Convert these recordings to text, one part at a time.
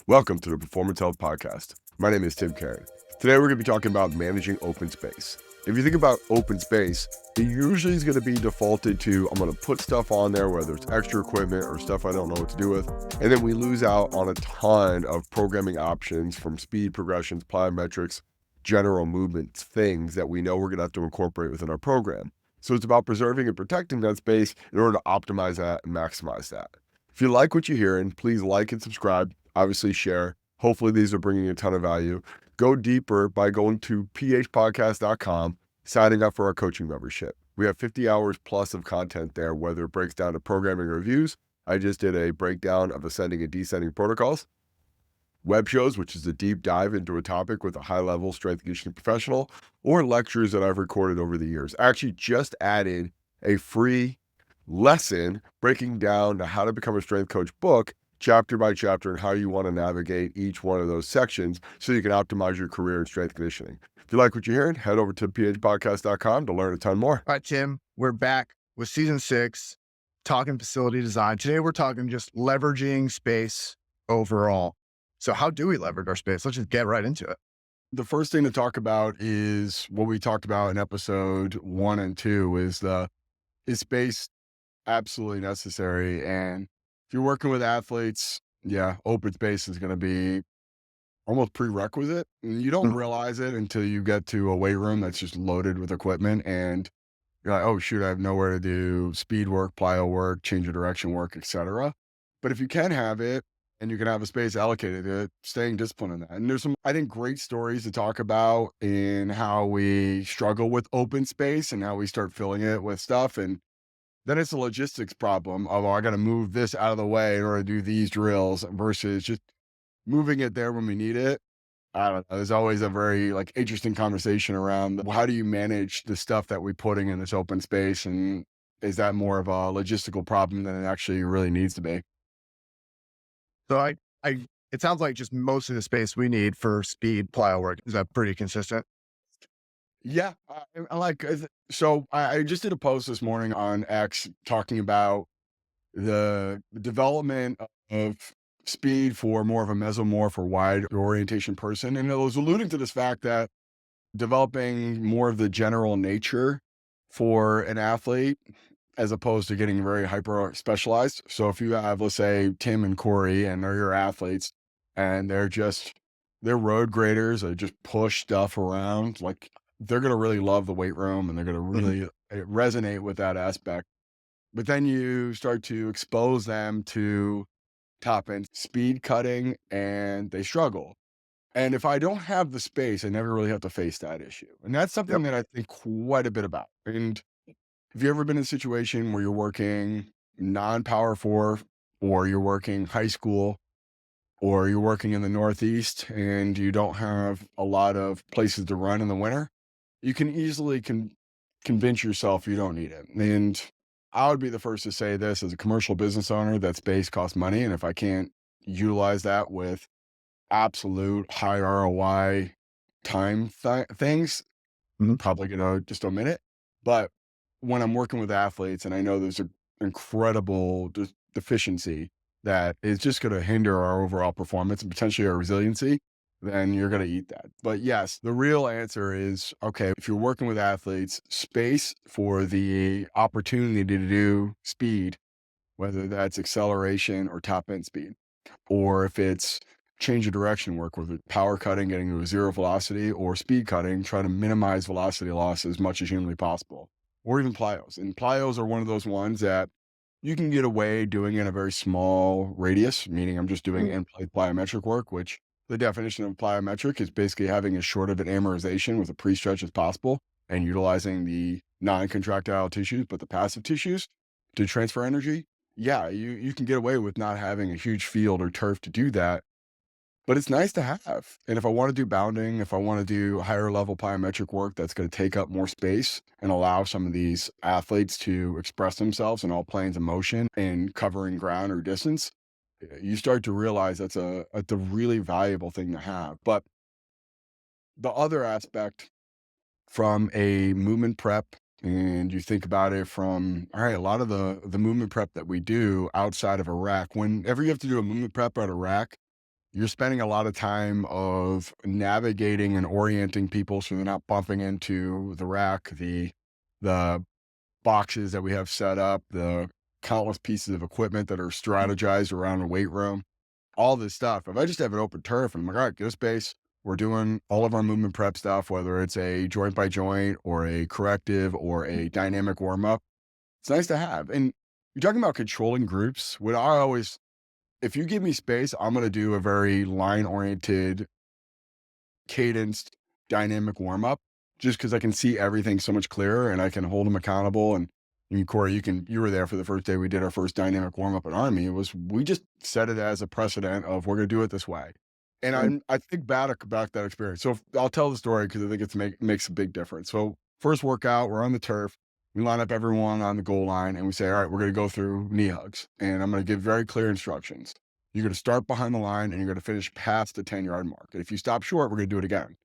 Welcome to the Performance Health Podcast. My name is Tim Karen. Today we're going to be talking about managing open space. If you think about open space, it usually is going to be defaulted to, I'm going to put stuff on there, whether it's extra equipment or stuff I don't know what to do with. And then we lose out on a ton of programming options from speed, progressions, plyometrics, general movements, things that we know we're going to have to incorporate within our program. So it's about preserving and protecting that space in order to optimize that and maximize that. If you like what you're hearing, please like and subscribe. Obviously, share. Hopefully, these are bringing a ton of value. Go deeper by going to phpodcast.com, signing up for our coaching membership. We have 50 hours plus of content there, whether it breaks down to programming reviews. I just did a breakdown of ascending and descending protocols, web shows, which is a deep dive into a topic with a high-level strength and conditioning professional, or lectures that I've recorded over the years. I actually just added a free lesson breaking down to how to become a strength coach book, chapter by chapter, and how you want to navigate each one of those sections so you can optimize your career in strength conditioning. If you like what you're hearing, head over to phpodcast.com to learn a ton more. All right, Tim, we're back with season 6, talking facility design. Today, we're talking just leveraging space overall. So how do we leverage our space? Let's just get right into it. The first thing to talk about is what we talked about in episode 1 and 2 is space absolutely necessary. And if you're working with athletes, open space is going to be almost prerequisite. And you don't realize it until you get to a weight room that's just loaded with equipment and you're like, oh shoot, I have nowhere to do speed work, plyo work, change of direction work, etc. But if you can have it and you can have a space allocated to it, staying disciplined in that. And there's some, I think, great stories to talk about in how we struggle with open space and how we start filling it with stuff. And then it's a logistics problem of, I got to move this out of the way in order to do these drills versus just moving it there when we need it. I don't know. There's always a very interesting conversation around how do you manage the stuff that we're putting in this open space, and is that more of a logistical problem than it actually really needs to be? So it sounds like just most of the space we need for speed plyo work. Is that pretty consistent? Yeah, I just did a post this morning on X talking about the development of speed for more of a mesomorph or wide orientation person. And it was alluding to this fact that developing more of the general nature for an athlete as opposed to getting very hyper specialized. So if you have, let's say, Tim and Corey, and they're your athletes and they're road graders, they just push stuff around, they're going to really love the weight room and they're going to really resonate with that aspect. But then you start to expose them to top end speed cutting and they struggle. And if I don't have the space, I never really have to face that issue. And that's something that I think quite a bit about. And have you ever been in a situation where you're working non-power 4, or you're working high school, or you're working in the Northeast and you don't have a lot of places to run in the winter? You can easily convince yourself you don't need it. And I would be the first to say this as a commercial business owner, that space costs money. And if I can't utilize that with absolute high ROI time things, probably going to just omit it. But when I'm working with athletes and I know there's an incredible deficiency that is just going to hinder our overall performance and potentially our resiliency, then you're going to eat that. But yes, the real answer is, okay, if you're working with athletes, space for the opportunity to do speed, whether that's acceleration or top end speed, or if it's change of direction work, whether it's power cutting, getting to a zero velocity, or speed cutting, try to minimize velocity loss as much as humanly possible, or even plyos. And plyos are one of those ones that you can get away doing in a very small radius, meaning I'm just doing in-play plyometric work, which the definition of plyometric is basically having as short of an amerization with a pre-stretch as possible and utilizing the non-contractile tissues, but the passive tissues to transfer energy. Yeah, you can get away with not having a huge field or turf to do that, but it's nice to have. And if I want to do bounding, if I want to do higher level plyometric work that's going to take up more space and allow some of these athletes to express themselves in all planes of motion and covering ground or distance, you start to realize that's a really valuable thing to have. But the other aspect from a movement prep, and you think about it from, all right, a lot of the movement prep that we do outside of a rack, whenever you have to do a movement prep at a rack, you're spending a lot of time of navigating and orienting people so they're not bumping into the rack, the boxes that we have set up, the countless pieces of equipment that are strategized around the weight room, all this stuff. If I just have an open turf and I'm like, all right, get a space, we're doing all of our movement prep stuff, whether it's a joint by joint or a corrective or a dynamic warm up, it's nice to have. And you're talking about controlling groups. What I always, if you give me space, I'm going to do a very line oriented, cadenced, dynamic warm up just because I can see everything so much clearer and I can hold them accountable. And I mean, Corey, you were there for the first day we did our first dynamic warm up at Army. We just set it as a precedent of we're going to do it this way. And I think back about that experience. So I'll tell the story because I think makes a big difference. So first workout, we're on the turf. We line up everyone on the goal line and we say, all right, we're going to go through knee hugs. And I'm going to give very clear instructions. You're going to start behind the line and you're going to finish past the 10-yard mark. And if you stop short, we're going to do it again.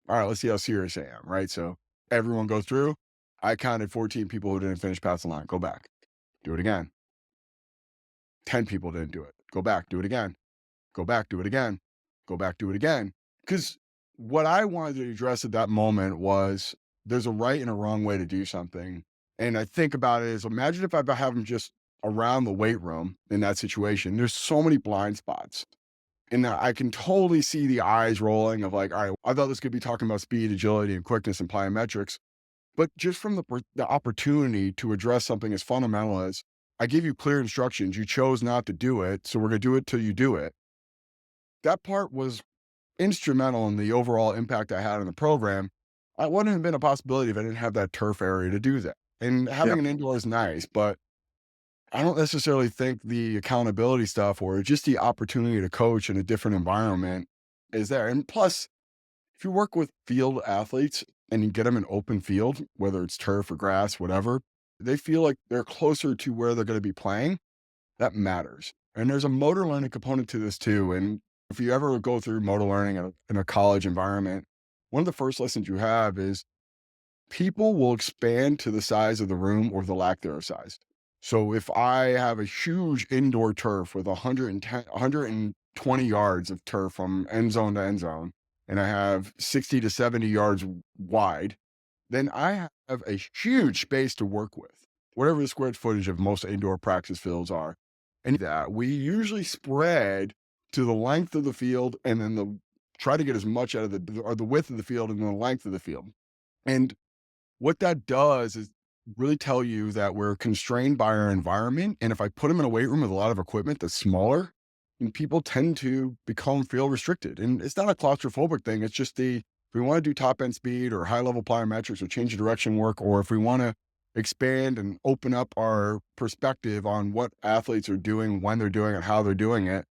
All right, let's see how serious I am, right? So everyone goes through. I counted 14 people who didn't finish past the line. Go back, do it again. 10 people didn't do it. Go back, do it again. Go back, do it again. Go back, do it again. Because what I wanted to address at that moment was there's a right and a wrong way to do something. And I think about it as imagine if I have them just around the weight room in that situation. There's so many blind spots. And I can totally see the eyes rolling of like, all right, I thought this could be talking about speed, agility, and quickness and plyometrics. But just from the opportunity to address something as fundamental as I give you clear instructions, you chose not to do it, so we're going to do it till you do it. That part was instrumental in the overall impact I had on the program. I wouldn't have been a possibility if I didn't have that turf area to do that. And Yeah. having an indoor is nice, but I don't necessarily think the accountability stuff or just the opportunity to coach in a different environment is there. And plus, if you work with field athletes and you get them an open field, whether it's turf or grass, whatever, they feel like they're closer to where they're going to be playing. That matters. And there's a motor learning component to this too. And if you ever go through motor learning in a college environment, one of the first lessons you have is people will expand to the size of the room or the lack thereof size. So if I have a huge indoor turf with 110, 120 yards of turf from end zone to end zone, and I have 60 to 70 yards wide, then I have a huge space to work with, whatever the square footage of most indoor practice fields are. And that we usually spread to the length of the field and then try to get as much out of the width of the field and the length of the field. And what that does is really tell you that we're constrained by our environment. And if I put them in a weight room with a lot of equipment that's smaller, and people tend to feel restricted. And it's not a claustrophobic thing. It's just if we want to do top end speed or high level plyometrics or change of direction work, or if we want to expand and open up our perspective on what athletes are doing, when they're doing it, how they're doing it,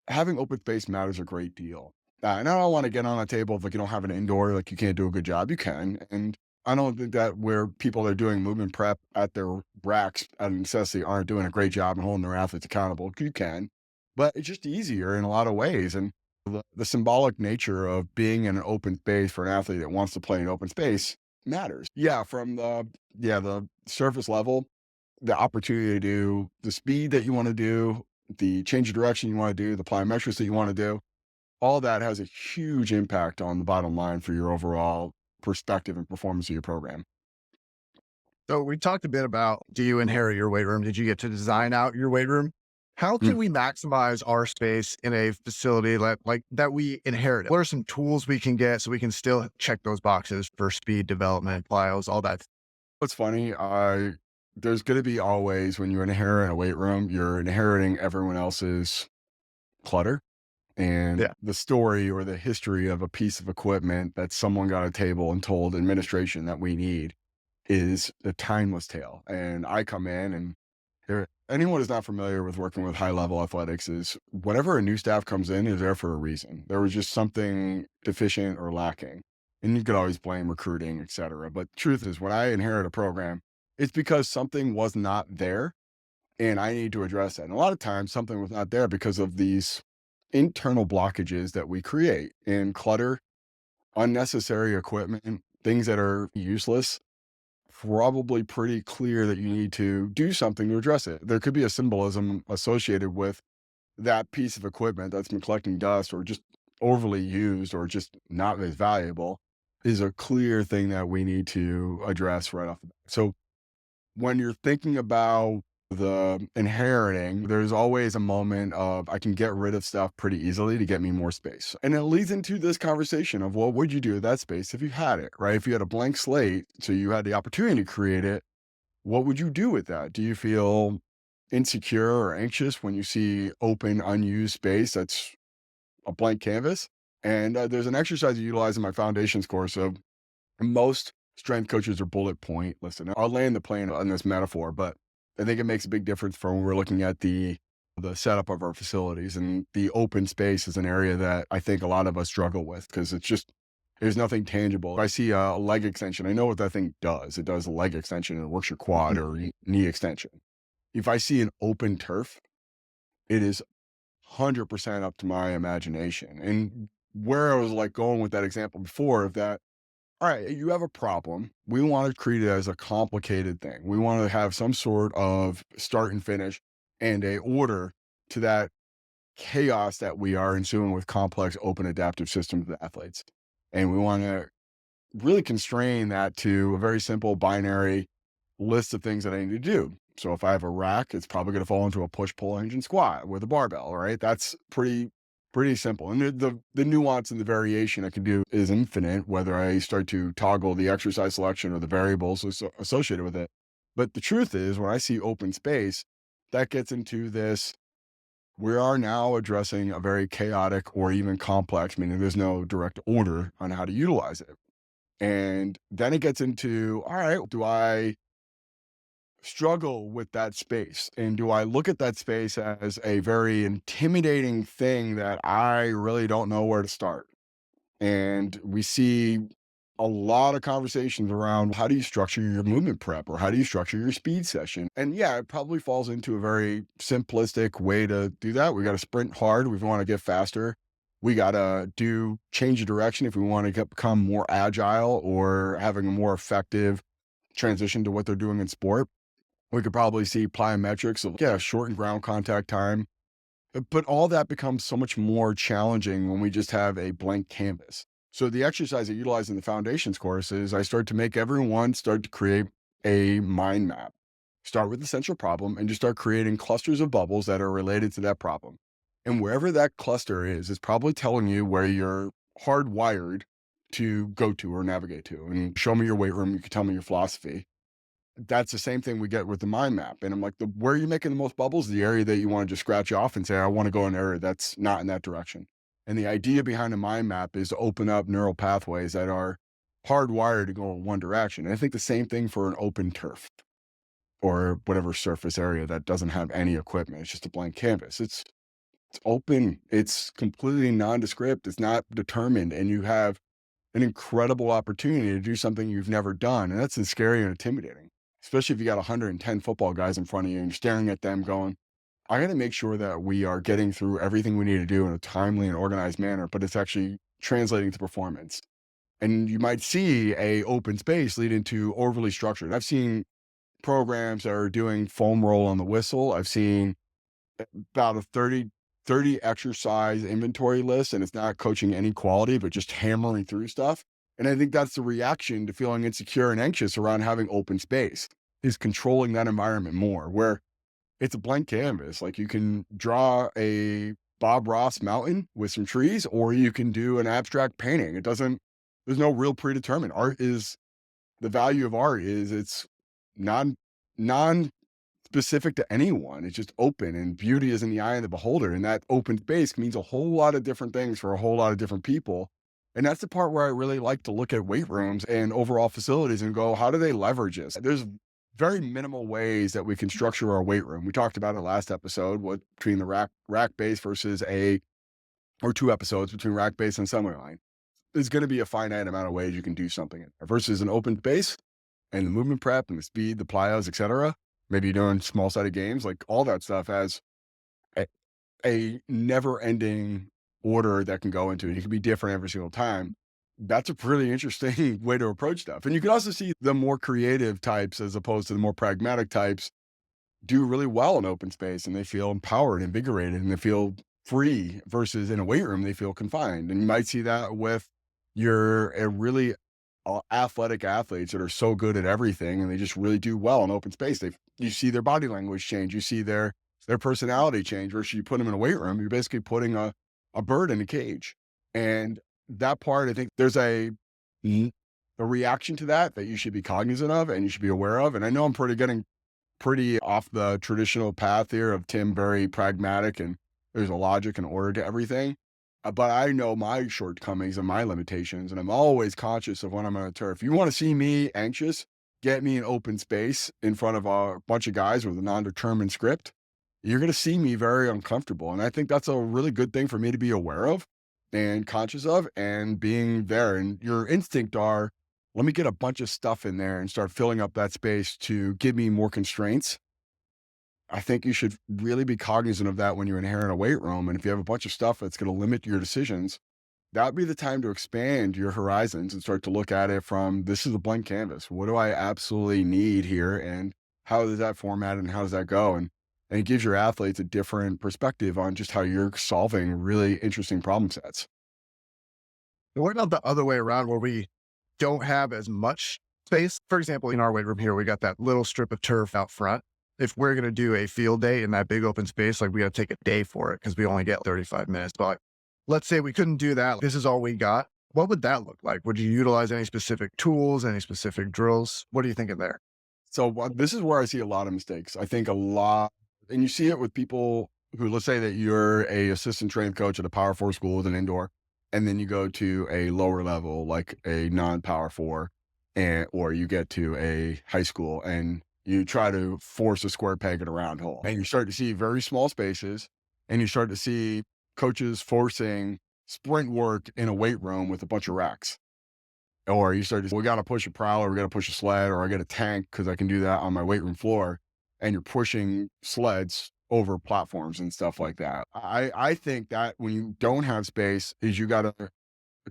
having open space matters a great deal. And I don't want to get on a table if like you don't have an indoor, like you can't do a good job. You can. And I don't think that where people are doing movement prep at their racks out of necessity aren't doing a great job and holding their athletes accountable. You can, but it's just easier in a lot of ways. And the symbolic nature of being in an open space for an athlete that wants to play in open space matters. Yeah, from the surface level, the opportunity to do the speed that you want to do, the change of direction you want to do, the plyometrics that you want to do, all that has a huge impact on the bottom line for your overall perspective and performance of your program. So we talked a bit about, do you inherit your weight room? Did you get to design out your weight room? How can Mm. we maximize our space in a facility like that we inherit? What are some tools we can get so we can still check those boxes for speed, development, plyos, all that? What's funny, there's going to be always when you inherit a weight room, you're inheriting everyone else's clutter and Yeah. the story or the history of a piece of equipment that someone got a table and told administration that we need is a timeless tale. And I come in and anyone who's not familiar with working with high level athletics is whenever a new staff comes in is there for a reason. There was just something deficient or lacking. And you could always blame recruiting, et cetera. But truth is when I inherit a program, it's because something was not there and I need to address that. And a lot of times something was not there because of these internal blockages that we create in clutter, unnecessary equipment, things that are useless, probably pretty clear that you need to do something to address it. There could be a symbolism associated with that piece of equipment that's been collecting dust or just overly used or just not as valuable is a clear thing that we need to address right off the bat. So when you're thinking about the inheriting, there's always a moment of I can get rid of stuff pretty easily to get me more space. And it leads into this conversation of what would you do with that space if you had it, right? If you had a blank slate, so you had the opportunity to create it, what would you do with that? Do you feel insecure or anxious when you see open, unused space that's a blank canvas? And there's an exercise you utilize in my foundations course of most strength coaches are bullet point. Listen, I'll land the plane on this metaphor, but I think it makes a big difference for when we're looking at the setup of our facilities, and the open space is an area that I think a lot of us struggle with because it's just there's nothing tangible. If I see a leg extension, I know what that thing does. It does a leg extension and it works your quad or knee extension. If I see an open turf, it is 100% up to my imagination. And where I was like going with that example before of that, all right, you have a problem. We want to treat it as a complicated thing. We want to have some sort of start and finish and a order to that chaos that we are ensuing with complex, open, adaptive systems of athletes. And we want to really constrain that to a very simple binary list of things that I need to do. So if I have a rack, it's probably going to fall into a push pull hinge and squat with a barbell, right? That's pretty simple. And the nuance and the variation I can do is infinite, whether I start to toggle the exercise selection or the variables associated with it. But the truth is, when I see open space, that gets into this. We are now addressing a very chaotic or even complex, meaning there's no direct order on how to utilize it. And then it gets into, all right, do I struggle with that space? And do I look at that space as a very intimidating thing that I really don't know where to start? And we see a lot of conversations around how do you structure your movement prep or how do you structure your speed session? And yeah, it probably falls into a very simplistic way to do that. We got to sprint hard. We want to get faster. We got to do change of direction if we want to become more agile or having a more effective transition to what they're doing in sport. We could probably see plyometrics of, yeah, shortened ground contact time. But all that becomes so much more challenging when we just have a blank canvas. So the exercise I utilize in the foundations course is I start to make everyone start to create a mind map. Start with the central problem and just start creating clusters of bubbles that are related to that problem. And wherever that cluster is, it's probably telling you where you're hardwired to go to or navigate to. And show me your weight room. You can tell me your philosophy. That's the same thing we get with the mind map. And I'm like, where are you making the most bubbles? The area that you want to just scratch off and say, I want to go in an area that's not in that direction. And the idea behind a mind map is to open up neural pathways that are hardwired to go in one direction. And I think the same thing for an open turf or whatever surface area that doesn't have any equipment. It's just a blank canvas. It's open. It's completely nondescript. It's not determined. And you have an incredible opportunity to do something you've never done. And that's scary and intimidating, especially if you got 110 football guys in front of you and you're staring at them going, I got to make sure that we are getting through everything we need to do in a timely and organized manner, but it's actually translating to performance. And you might see a open space lead into overly structured. I've seen programs that are doing foam roll on the whistle. I've seen about a 30 exercise inventory list, and it's not coaching any quality, but just hammering through stuff. And I think that's the reaction to feeling insecure and anxious around having open space, is controlling that environment more, where it's a blank canvas. Like you can draw a Bob Ross mountain with some trees, or you can do an abstract painting. There's no real predetermined. The value of art is it's non non specific to anyone. It's just open, and beauty is in the eye of the beholder. And that open space means a whole lot of different things for a whole lot of different people. And that's the part where I really like to look at weight rooms and overall facilities and go, how do they leverage this? There's very minimal ways that we can structure our weight room. We talked about it last episode, what between the rack base versus or two episodes between rack base and assembly line. There's going to be a finite amount of ways you can do something in there versus an open base and the movement prep and the speed, the plyos, etc. Maybe doing small sided games, like all that stuff has a, a never ending order that can go into it. It can be different every single time. That's a pretty interesting way to approach stuff. And you can also see the more creative types as opposed to the more pragmatic types do really well in open space and they feel empowered, invigorated, and they feel free versus in a weight room, they feel confined. And you might see that with your a really athletic athletes that are so good at everything and they just really do well in open space. You see their body language change, you see their personality change. Versus you put them in a weight room, you're basically putting a bird in a cage. And that part, I think there's a reaction to that you should be cognizant of and you should be aware of. And I know I'm getting pretty off the traditional path here of Tim, very pragmatic and there's a logic and order to everything. But I know my shortcomings and my limitations, and I'm always conscious of when I'm on a turf. You want to see me anxious, get me in open space in front of a bunch of guys with a non-determined script. You're going to see me very uncomfortable. And I think that's a really good thing for me to be aware of and conscious of and being there. And your instinct are, let me get a bunch of stuff in there and start filling up that space to give me more constraints. I think you should really be cognizant of that when you're inherent a weight room. And if you have a bunch of stuff that's going to limit your decisions, that would be the time to expand your horizons and start to look at it from this is a blank canvas. What do I absolutely need here? And how is that formatted and how does that go? And it gives your athletes a different perspective on just how you're solving really interesting problem sets. And what about the other way around where we don't have as much space? For example, in our weight room here, we got that little strip of turf out front. If we're going to do a field day in that big open space, like we got to take a day for it because we only get 35 minutes. But let's say we couldn't do that. This is all we got. What would that look like? Would you utilize any specific tools, any specific drills? What are you thinking there? So this is where I see a lot of mistakes. I think a lot, and you see it with people who, let's say that you're a assistant trained coach at a Power Four school with an indoor, and then you go to a lower level, like a non-Power Four, or you get to a high school and you try to force a square peg in a round hole, and you start to see very small spaces, and you start to see coaches forcing sprint work in a weight room with a bunch of racks. Or you start to, we got to push a prowler, we got to push a sled, or I get a tank because I can do that on my weight room floor. And you're pushing sleds over platforms and stuff like that. I think that when you don't have space, is you got to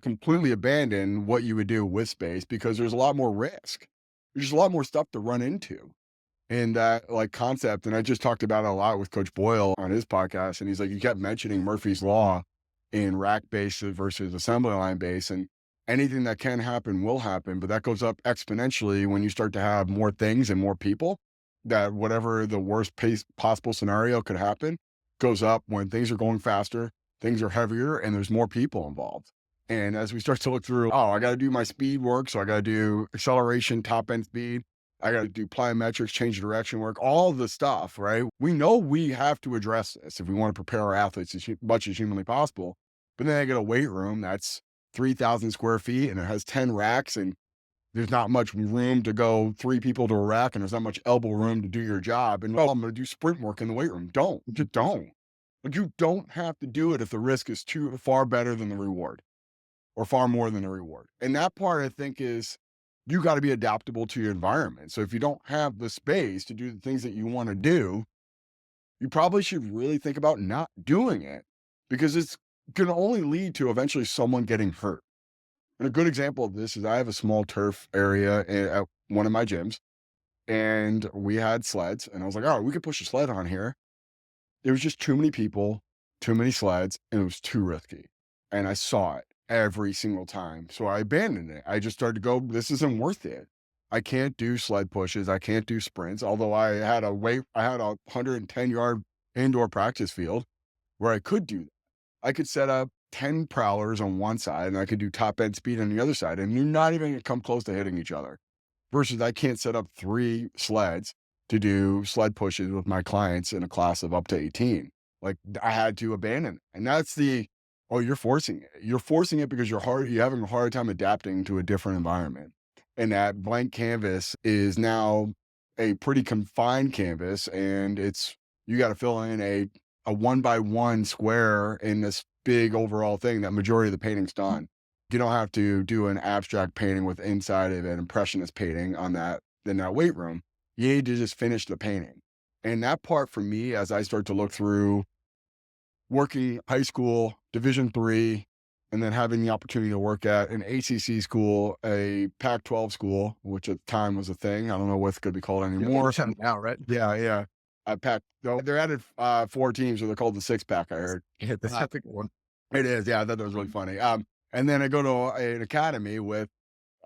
completely abandon what you would do with space because there's a lot more risk. There's just a lot more stuff to run into in that like concept. And I just talked about it a lot with Coach Boyle on his podcast. And he's like, you kept mentioning Murphy's Law in rack base versus assembly line base. And anything that can happen will happen, but that goes up exponentially when you start to have more things and more people, that whatever the worst possible scenario could happen goes up when things are going faster, things are heavier, and there's more people involved. And as we start to look through, oh, I got to do my speed work. So I got to do acceleration, top end speed. I got to do plyometrics, change of direction work, all the stuff, right? We know we have to address this if we want to prepare our athletes as much as humanly possible. But then I get a weight room that's 3,000 square feet and it has 10 racks and there's not much room to go 3 people to a rack and there's not much elbow room to do your job. And oh, I'm going to do sprint work in the weight room. Just don't. Like you don't have to do it if the risk is too far better than the reward or far more than the reward. And that part I think is you got to be adaptable to your environment. So if you don't have the space to do the things that you want to do, you probably should really think about not doing it because it's going to only lead to eventually someone getting hurt. And a good example of this is I have a small turf area at one of my gyms and we had sleds and I was like, all right, we could push a sled on here. There was just too many people, too many sleds, and it was too risky. And I saw it every single time. So I abandoned it. I just started to go, this isn't worth it. I can't do sled pushes. I can't do sprints. Although I had a 110-yard indoor practice field where I could do that. I could set up 10 prowlers on one side and I could do top end speed on the other side. And you're not even going to come close to hitting each other. Versus I can't set up 3 sleds to do sled pushes with my clients in a class of up to 18. Like I had to abandon it. And that's you're forcing it. You're forcing it because you're having a hard time adapting to a different environment. And that blank canvas is now a pretty confined canvas. And you got to fill in a 1x1 square in this big overall thing that majority of the painting's done. You don't have to do an abstract painting with inside of an impressionist painting on that in that weight room. You need to just finish the painting. And that part for me, as I start to look through working high school, Division III, and then having the opportunity to work at an ACC school, a Pac-12 school, which at the time was a thing. I don't know what's going to be called anymore. Now, right? Yeah. I packed. They're added 4 teams, so they're called the six pack. I heard. Yeah, that's Uh, a good one. it is, yeah. I thought that was really funny. And then I go to an academy with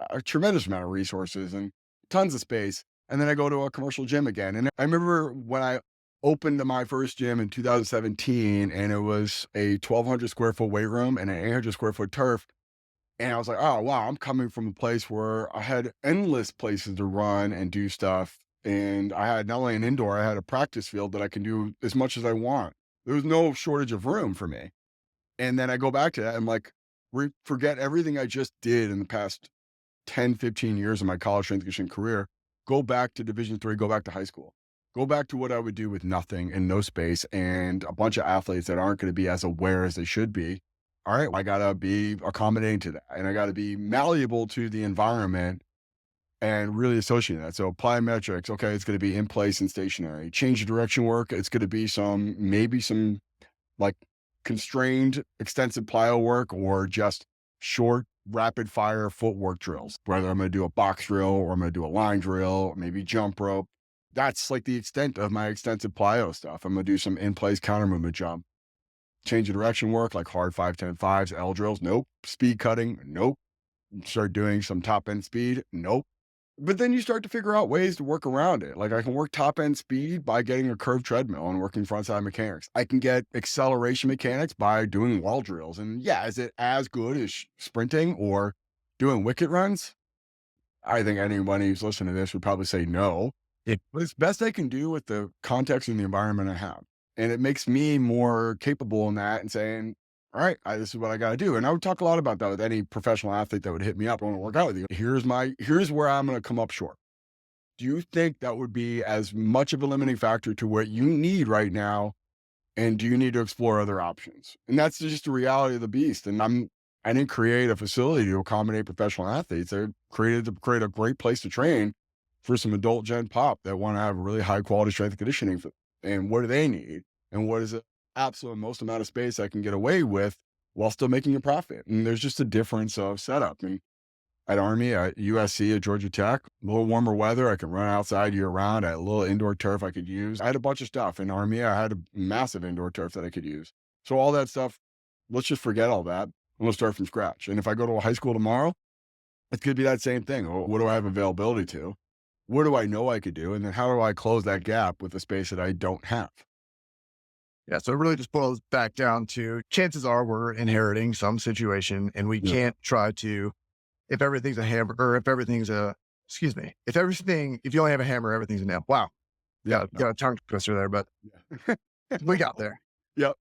a tremendous amount of resources and tons of space. And then I go to a commercial gym again. And I remember when I opened my first gym in 2017, and it was a 1,200 square foot weight room and an 800 square foot turf. And I was like, oh, wow, I'm coming from a place where I had endless places to run and do stuff. And I had not only an indoor, I had a practice field that I can do as much as I want. There was no shortage of room for me. And then I go back to that. I'm like, forget everything I just did in the past 10, 15 years of my college strength and conditioning career. Go back to Division III, go back to high school. Go back to what I would do with nothing and no space and a bunch of athletes that aren't going to be as aware as they should be. All right, I got to be accommodating to that, and I got to be malleable to the environment and really associate that. So plyometrics, okay, it's going to be in place and stationary. Change of direction work, it's going to be maybe some like constrained extensive plyo work or just short rapid fire footwork drills, whether I'm going to do a box drill or I'm going to do a line drill, maybe jump rope. That's like the extent of my extensive plyo stuff. I'm going to do some in place counter movement jump. Change of direction work like hard 5-10-5s, L drills. Nope. Speed cutting. Nope. Start doing some top end speed. Nope. But then you start to figure out ways to work around it. Like I can work top end speed by getting a curved treadmill and working frontside mechanics. I can get acceleration mechanics by doing wall drills. And yeah, is it as good as sprinting or doing wicket runs? I think anyone who's listening to this would probably say no. But it's best I can do with the context and the environment I have. And it makes me more capable in that and saying, all right, this is what I got to do. And I would talk a lot about that with any professional athlete that would hit me up. I want to work out with you. Here's where I'm going to come up short. Do you think that would be as much of a limiting factor to what you need right now? And do you need to explore other options? And that's just the reality of the beast. And I didn't create a facility to accommodate professional athletes. I created to create a great place to train for some adult gen pop that want to have really high quality strength and conditioning. And what do they need? And what is the absolute most amount of space I can get away with while still making a profit? And there's just a difference of setup. And at Army, at USC, at Georgia Tech, a little warmer weather, I can run outside year round. I had a little indoor turf I could use. I had a bunch of stuff. In Army, I had a massive indoor turf that I could use. So all that stuff, let's just forget all that and let's start from scratch. And if I go to a high school tomorrow, it could be that same thing. What do I have availability to? What do I know I could do? And then how do I close that gap with the space that I don't have? Yeah. So it really just boils back down to chances are we're inheriting some situation and we Yeah. can't try to, if everything's a hammer or if if you only have a hammer, everything's a nail. Wow. Yeah. Got a tongue twister there, but Yeah. we got there. Yep.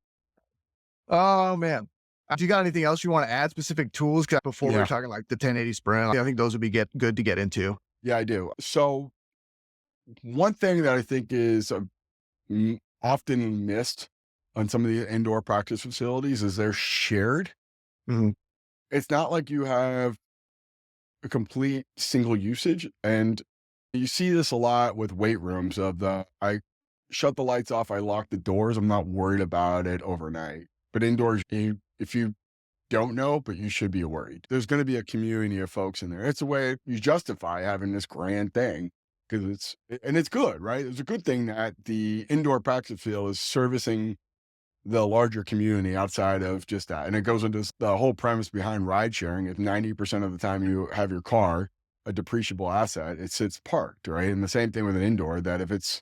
Oh man. Do you got anything else you want to add, specific tools? 'Cause before we Yeah. were talking like the 1080 sprint, I think those would be good to get into. Yeah, I do. So one thing that I think is often missed on some of the indoor practice facilities is they're shared. Mhm. It's not like you have a complete single usage. And you see this a lot with weight rooms I shut the lights off, I lock the doors. I'm not worried about it overnight. But indoors, if you don't know, but you should be worried. There's going to be a community of folks in there. It's a way you justify having this grand thing because it's good, right? It's a good thing that the indoor practice field is servicing the larger community outside of just that. And it goes into the whole premise behind ride sharing. If 90% of the time you have your car, a depreciable asset, it sits parked, right? And the same thing with an indoor, that if it's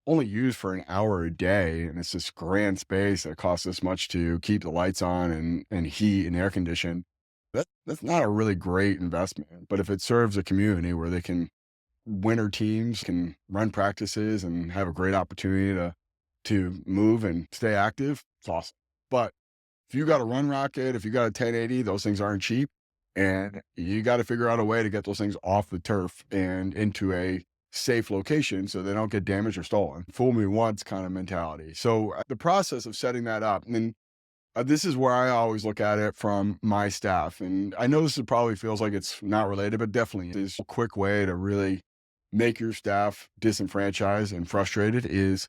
only used for an hour a day and it's this grand space that costs this much to keep the lights on and heat and air condition, that's not a really great investment. But if it serves a community where winter teams can run practices and have a great opportunity to move and stay active, it's awesome. But if you got a run rocket, if you got a 1080, those things aren't cheap. And you got to figure out a way to get those things off the turf and into a safe location so they don't get damaged or stolen. Fool me once kind of mentality. So the process of setting that up, and this is where I always look at it from my staff. And I know probably feels like it's not related, but definitely is a quick way to really make your staff disenfranchised and frustrated is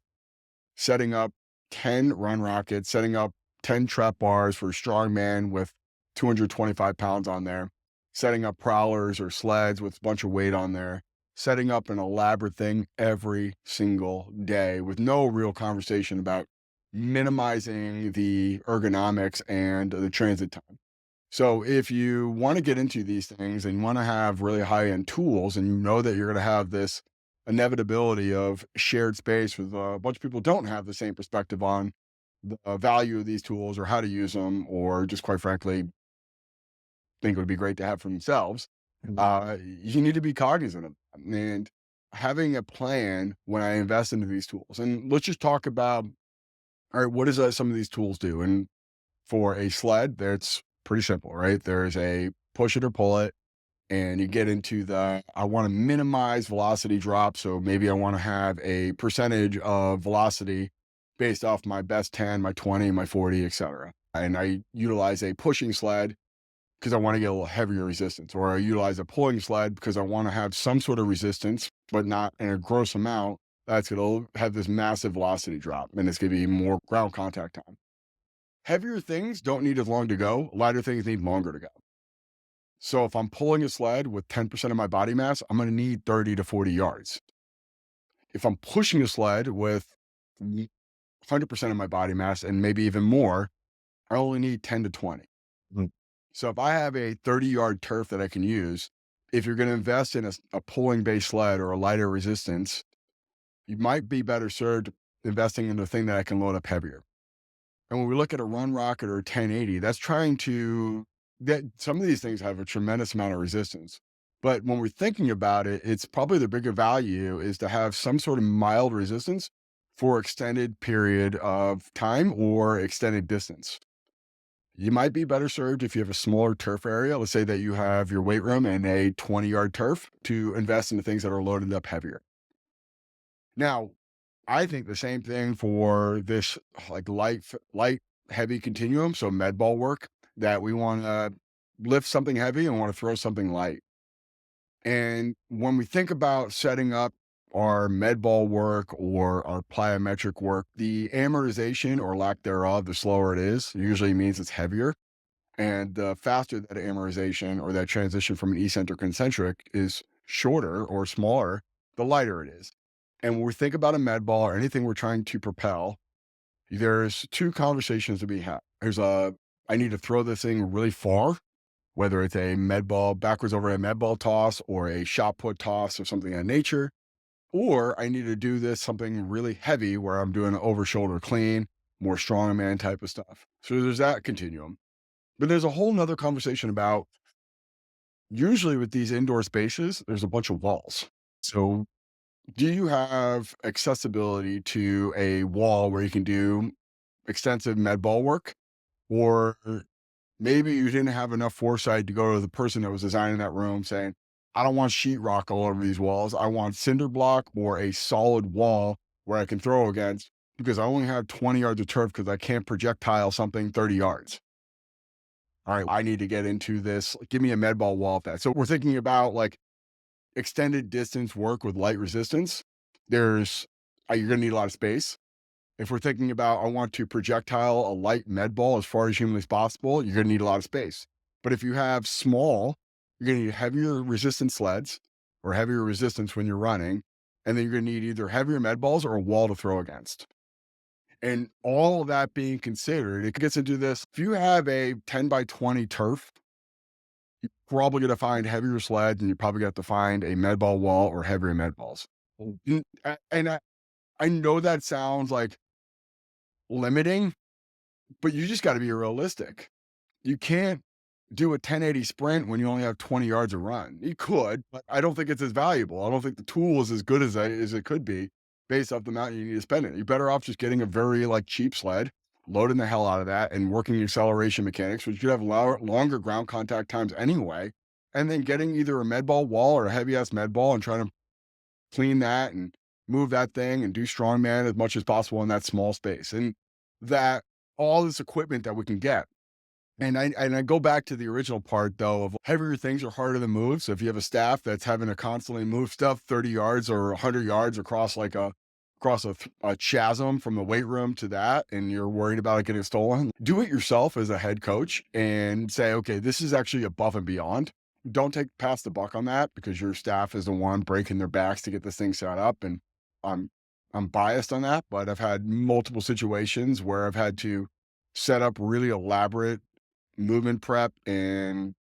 setting up 10 run rockets, setting up 10 trap bars for a strong man with 225 pounds on there, setting up prowlers or sleds with a bunch of weight on there, setting up an elaborate thing every single day with no real conversation about minimizing the ergonomics and the transit time. So if you want to get into these things and you want to have really high end tools and you know that you're going to have this inevitability of shared space with a bunch of people who don't have the same perspective on the value of these tools or how to use them, or just quite frankly, think it would be great to have for themselves, Mhm. you need to be cognizant of them and having a plan when I invest into these tools. And let's just talk about, all right, what does some of these tools do? And for a sled, that's pretty simple, right? There's a push it or pull it, and you get into the I want to minimize velocity drop. So maybe I want to have a percentage of velocity based off my best 10, my 20, my 40, etc. And I utilize a pushing sled because I want to get a little heavier resistance, or I utilize a pulling sled because I want to have some sort of resistance, but not in a gross amount that's going to have this massive velocity drop and it's going to be more ground contact time. Heavier things don't need as long to go, lighter things need longer to go. So if I'm pulling a sled with 10% of my body mass, I'm going to need 30 to 40 yards. If I'm pushing a sled with 100% of my body mass and maybe even more, I only need 10 to 20. Mhm. So if I have a 30-yard turf that I can use, if you're going to invest in a pulling based sled or a lighter resistance, you might be better served investing in the thing that I can load up heavier. And when we look at a run rocket or a 1080, that's trying to that some of these things have a tremendous amount of resistance. But when we're thinking about it, it's probably the bigger value is to have some sort of mild resistance for extended period of time or extended distance. You might be better served if you have a smaller turf area. Let's say that you have your weight room and a 20-yard turf to invest in the things that are loaded up heavier. Now, I think the same thing for this like light, heavy continuum. So med ball work that we want to lift something heavy and want to throw something light. And when we think about setting up our med ball work or our plyometric work, the amortization or lack thereof, the slower it is, usually means it's heavier. And the faster that amortization or that transition from an eccentric concentric is shorter or smaller, the lighter it is. And when we think about a med ball or anything we're trying to propel, there's two conversations to be had. I need to throw this thing really far, whether it's a med ball backwards over a med ball toss or a shot put toss or something of that nature, or I need to do this something really heavy where I'm doing an over shoulder clean, more strongman type of stuff. So there's that continuum. But there's a whole nother conversation about usually with these indoor spaces, there's a bunch of walls. So do you have accessibility to a wall where you can do extensive med ball work? Or maybe you didn't have enough foresight to go to the person that was designing that room saying, I don't want sheetrock all over these walls. I want cinder block or a solid wall where I can throw against because I only have 20 yards of turf because I can't projectile something 30 yards. All right, I need to get into this. Give me a med ball wall of that. So we're thinking about like extended distance work with light resistance. There's you're going to need a lot of space. If we're thinking about I want to projectile a light med ball as far as humanly possible, you're going to need a lot of space. But if you have small, you're going to need heavier resistance sleds or heavier resistance when you're running, and then you're going to need either heavier med balls or a wall to throw against. And all of that being considered, it gets into this. If you have a 10 by 20 turf, you're probably going to find heavier sleds and you're probably going to have to find a med ball wall or heavier med balls. And I know that sounds like limiting, but you just got to be realistic. You can't do a 1080 sprint when you only have 20 yards of run. You could, but I don't think it's as valuable. I don't think the tool is as good as it could be based off the amount you need to spend it. You're better off just getting a very like cheap sled, loading the hell out of that, and working acceleration mechanics, which you have longer ground contact times anyway, and then getting either a med ball wall or a heavy ass med ball and trying to clean that and move that thing and do strongman as much as possible in that small space. And that all this equipment that we can get. And I go back to the original part though of heavier things are harder to move. So if you have a staff that's having to constantly move stuff 30 yards or 100 yards across like a chasm from the weight room to that, and you're worried about it getting stolen, do it yourself as a head coach and say, okay, this is actually above and beyond. don't pass the buck on that because your staff is the one breaking their backs to get this thing set up. And I'm I'm biased on that, but I've had multiple situations where I've had to set up really elaborate movement prep and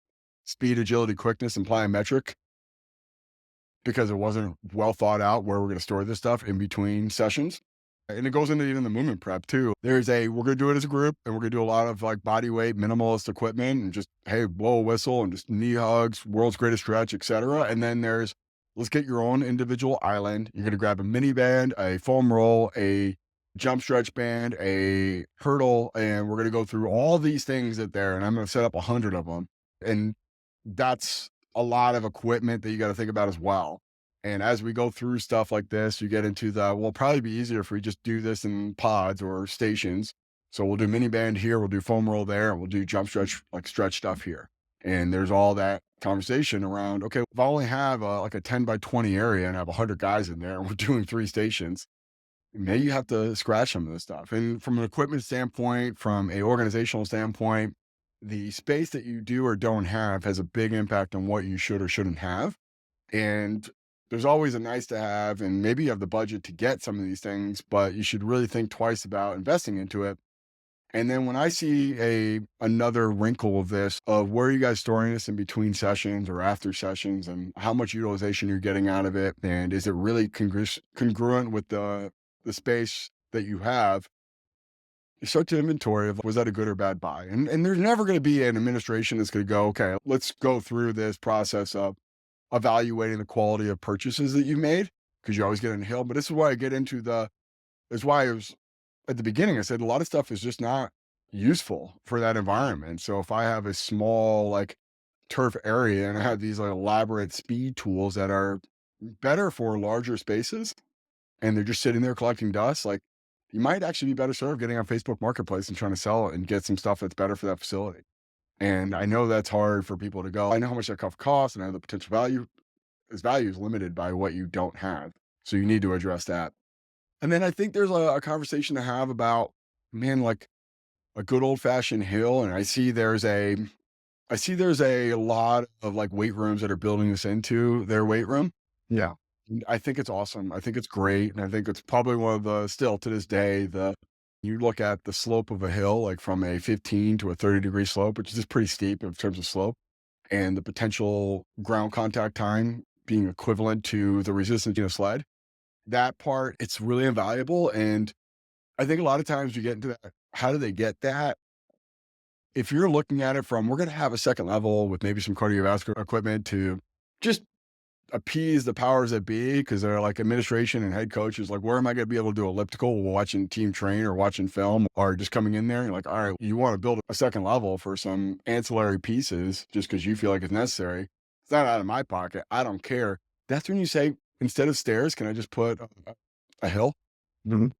speed, agility, quickness, and plyometric because it wasn't well thought out where we're going to store this stuff in between sessions. And it goes into even the movement prep too. We're going to do it as a group and we're going to do a lot of like body weight, minimalist equipment and just, hey, blow a whistle and just knee hugs, world's greatest stretch, etc. And then let's get your own individual island. You're going to grab a mini band, a foam roll, a jump stretch band, a hurdle, and we're going to go through all these things there. And I'm going to set up 100 of them. And that's a lot of equipment that you got to think about as well. And as we go through stuff like this, you get into it'll probably be easier if we just do this in pods or stations. So we'll do mini band here, we'll do foam roll there, and we'll do jump stretch, like stretch stuff here. And there's all that conversation around, okay, if I only have like a 10 by 20 area and I have 100 guys in there and we're doing 3 stations, maybe you have to scratch some of this stuff. And from an equipment standpoint, from a organizational standpoint, the space that you do or don't have has a big impact on what you should or shouldn't have. And there's always a nice to have, and maybe you have the budget to get some of these things, but you should really think twice about investing into it. And then when I see another wrinkle of this, of where are you guys storing this in between sessions or after sessions, and how much utilization you're getting out of it, and is it really congruent with the space that you have? You start to inventory of, was that a good or bad buy? And there's never going to be an administration that's going to go, okay, let's go through this process of evaluating the quality of purchases that you made, because you always get in a hill. But this is why I get into that's why I was at the beginning, I said a lot of stuff is just not useful for that environment. So if I have a small like turf area and I have these like elaborate speed tools that are better for larger spaces and they're just sitting there collecting dust, like you might actually be better served getting on Facebook Marketplace and trying to sell it and get some stuff that's better for that facility. And I know that's hard for people to go. I know how much that stuff costs and I know the potential value. Its value is limited by what you don't have. So you need to address that. And then I think there's a conversation to have about, man, like a good old fashioned hill. And I see there's a lot of like weight rooms that are building this into their weight room. Yeah. And I think it's awesome. I think it's great. And I think it's probably one of still to this day, you look at the slope of a hill, like from a 15 to a 30-degree slope, which is just pretty steep in terms of slope, and the potential ground contact time being equivalent to the resistance in a sled. That part, it's really invaluable. And I think a lot of times you get into that. How do they get that? If you're looking at it from, we're going to have a second level with maybe some cardiovascular equipment to just appease the powers that be, because they're like administration and head coaches, like, where am I going to be able to do elliptical watching team train or watching film, or just coming in there and you're like, all right, you want to build a second level for some ancillary pieces just because you feel like it's necessary. It's not out of my pocket. I don't care. That's when you say, instead of stairs, can I just put a hill? Mhm.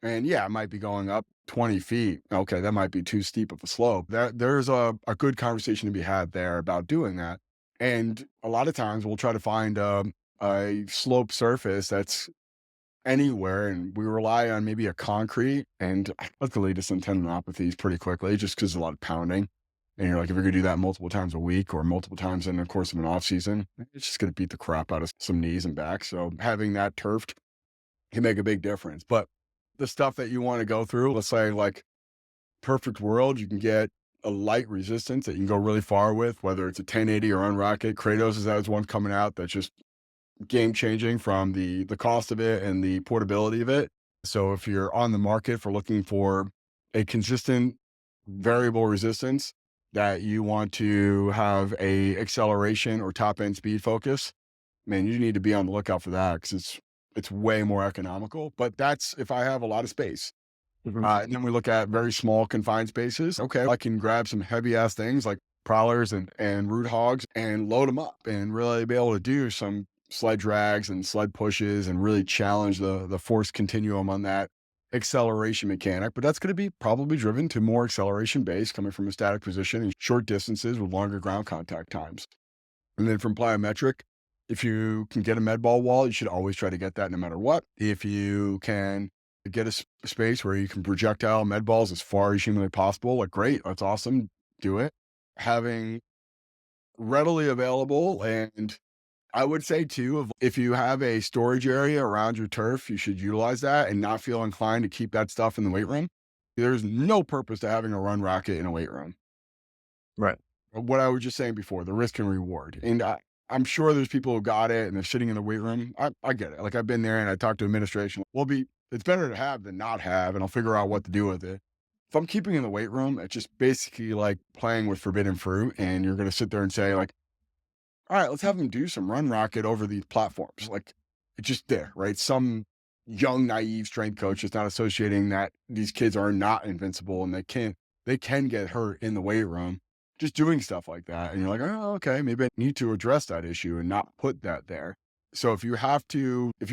And yeah, it might be going up 20 feet. Okay, that might be too steep of a slope. There's a good conversation to be had there about doing that. And a lot of times we'll try to find a slope surface that's anywhere, and we rely on maybe a concrete, and that can lead to some tendinopathies pretty quickly just because a lot of pounding. And you're like, if you're gonna do that multiple times a week or multiple times in the course of an off season, it's just gonna beat the crap out of some knees and back. So having that turfed can make a big difference. But the stuff that you want to go through, let's say like perfect world, you can get a light resistance that you can go really far with, whether it's a 1080 or Unrocket. Kratos has one coming out that's just game changing from the cost of it and the portability of it. So if you're on the market for looking for a consistent variable resistance that you want to have a acceleration or top end speed focus, man, you need to be on the lookout for that because it's way more economical. But that's if I have a lot of space. Mhm. And then we look at very small confined spaces. Okay, I can grab some heavy ass things like prowlers and root hogs and load them up and really be able to do some sled drags and sled pushes and really challenge the force continuum on that acceleration mechanic. But that's going to be probably driven to more acceleration base coming from a static position and short distances with longer ground contact times. And then from plyometric, if you can get a med ball wall, you should always try to get that no matter what. If you can get a space where you can projectile med balls as far as humanly possible, like great, that's awesome, do it. Having readily available. And I would say too, if you have a storage area around your turf, you should utilize that and not feel inclined to keep that stuff in the weight room. There's no purpose to having a run racket in a weight room. Right. What I was just saying before, the risk and reward. And I'm sure there's people who got it and they're sitting in the weight room. I get it. Like I've been there and I talked to administration. It's better to have than not have, and I'll figure out what to do with it. If I'm keeping in the weight room, it's just basically like playing with forbidden fruit. And you're going to sit there and say, like, all right, let's have them do some run rocket over these platforms. Like it's just there, right? Some young, naive strength coach is not associating that these kids are not invincible and they can get hurt in the weight room just doing stuff like that. And you're like, oh, okay, maybe I need to address that issue and not put that there. So if you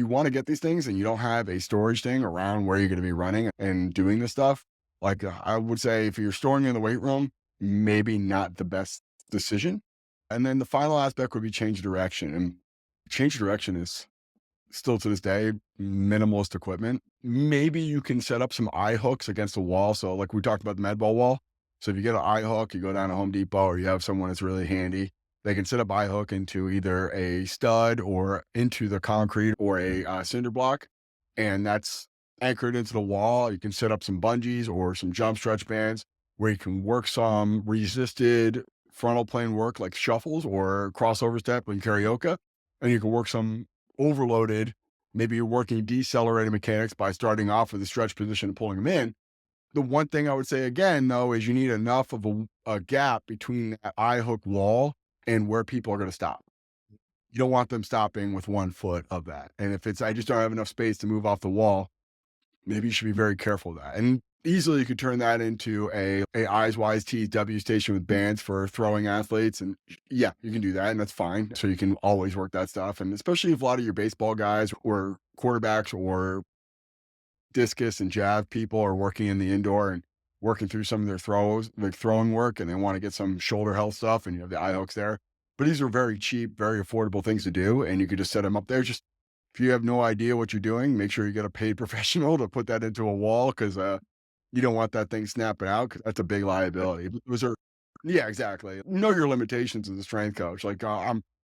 want to get these things and you don't have a storage thing around where you're going to be running and doing this stuff, like I would say if you're storing in the weight room, maybe not the best decision. And then the final aspect would be change direction. And change direction is still to this day minimalist equipment. Maybe you can set up some eye hooks against the wall. So like we talked about the med ball wall. So if you get an eye hook, you go down to Home Depot or you have someone that's really handy, they can set up eye hook into either a stud or into the concrete or a cinder block. And that's anchored into the wall. You can set up some bungees or some jump stretch bands where you can work some resisted frontal plane work like shuffles or crossover step and karaoke. And you can work some overloaded, maybe you're working decelerating mechanics by starting off with a stretch position and pulling them in. The one thing I would say again, though, is you need enough of a gap between that eye hook wall and where people are going to stop. You don't want them stopping with 1 foot of that. And if it's, I just don't have enough space to move off the wall, maybe you should be very careful of that. And easily you could turn that into a Eyes Wise Tees W station with bands for throwing athletes. And yeah, you can do that and that's fine. So you can always work that stuff. And especially if a lot of your baseball guys or quarterbacks or discus and jab people are working in the indoor and working through some of their throws, like throwing work, and they want to get some shoulder health stuff and you have the eye hooks there. But these are very cheap, very affordable things to do. And you could just set them up there. Just if you have no idea what you're doing, make sure you get a paid professional to put that into a wall because you don't want that thing snapping out because that's a big liability. Was there? Yeah, exactly. Know your limitations as a strength coach. Like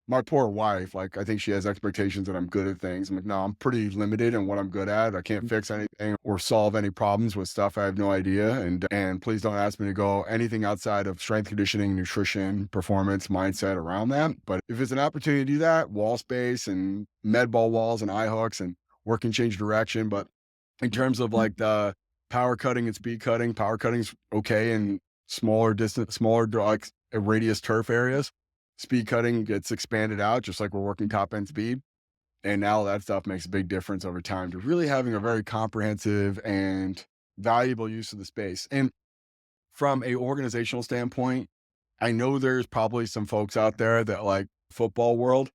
my poor wife. Like I think she has expectations that I'm good at things. I'm like, no, I'm pretty limited in what I'm good at. I can't fix anything or solve any problems with stuff I have no idea. And please don't ask me to go anything outside of strength conditioning, nutrition, performance, mindset around that. But if it's an opportunity to do that, wall space and med ball walls and eye hooks and work and change direction. But in terms of like the power cutting and speed cutting, power cutting's okay in smaller distance, smaller like radius turf areas. Speed cutting gets expanded out, just like we're working top end speed. And now that stuff makes a big difference over time to really having a very comprehensive and valuable use of the space. And from a organizational standpoint, I know there's probably some folks out there that like football world.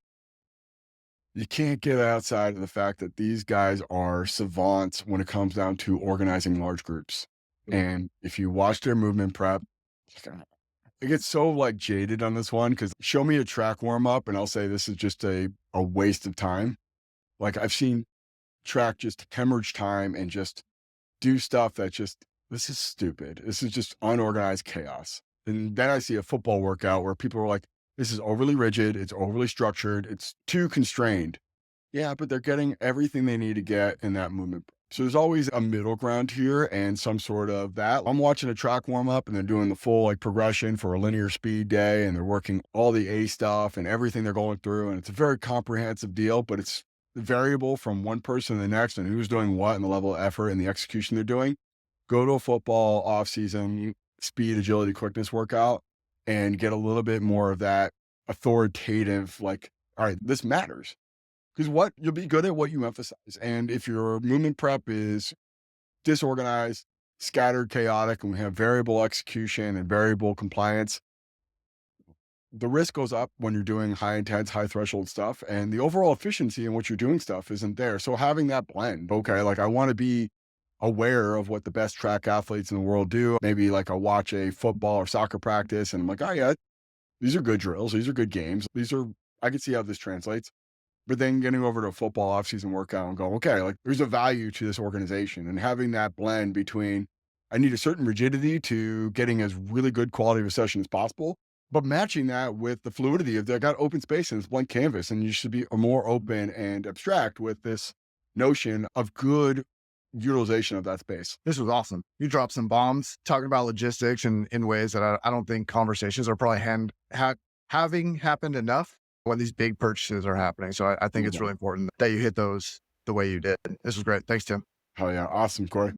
You can't get outside of the fact that these guys are savants when it comes down to organizing large groups. And if you watch their movement prep, I get so like jaded on this one because show me a track warm up and I'll say this is just a waste of time. Like I've seen track just hemorrhage time and just do stuff that just, this is stupid. This is just unorganized chaos. And then I see a football workout where people are like, this is overly rigid. It's overly structured. It's too constrained. Yeah, but they're getting everything they need to get in that movement. So there's always a middle ground here and some sort of that. I'm watching a track warm up and they're doing the full like progression for a linear speed day and they're working all the A stuff and everything they're going through. And it's a very comprehensive deal, but it's variable from one person to the next and who's doing what and the level of effort and the execution they're doing. Go to a football off season speed, agility, quickness workout and get a little bit more of that authoritative, like, all right, this matters. Because what you'll be good at what you emphasize. And if your movement prep is disorganized, scattered, chaotic, and we have variable execution and variable compliance, the risk goes up when you're doing high intense, high threshold stuff. And the overall efficiency in what you're doing stuff isn't there. So having that blend, okay, like I want to be aware of what the best track athletes in the world do. Maybe like I watch a football or soccer practice and I'm like, oh yeah, these are good drills. These are good games. I can see how this translates. But then getting over to a football offseason workout and go, okay, like there's a value to this organization and having that blend between I need a certain rigidity to getting as really good quality of a session as possible. but matching that with the fluidity of they got open space and it's blank canvas, and you should be more open and abstract with this notion of good utilization of that space. This was awesome. You dropped some bombs talking about logistics and in ways that I don't think conversations are probably having happened enough when these big purchases are happening. So I think it's really important that you hit those the way you did. This was great. Thanks, Tim. Hell yeah. Awesome, Corey.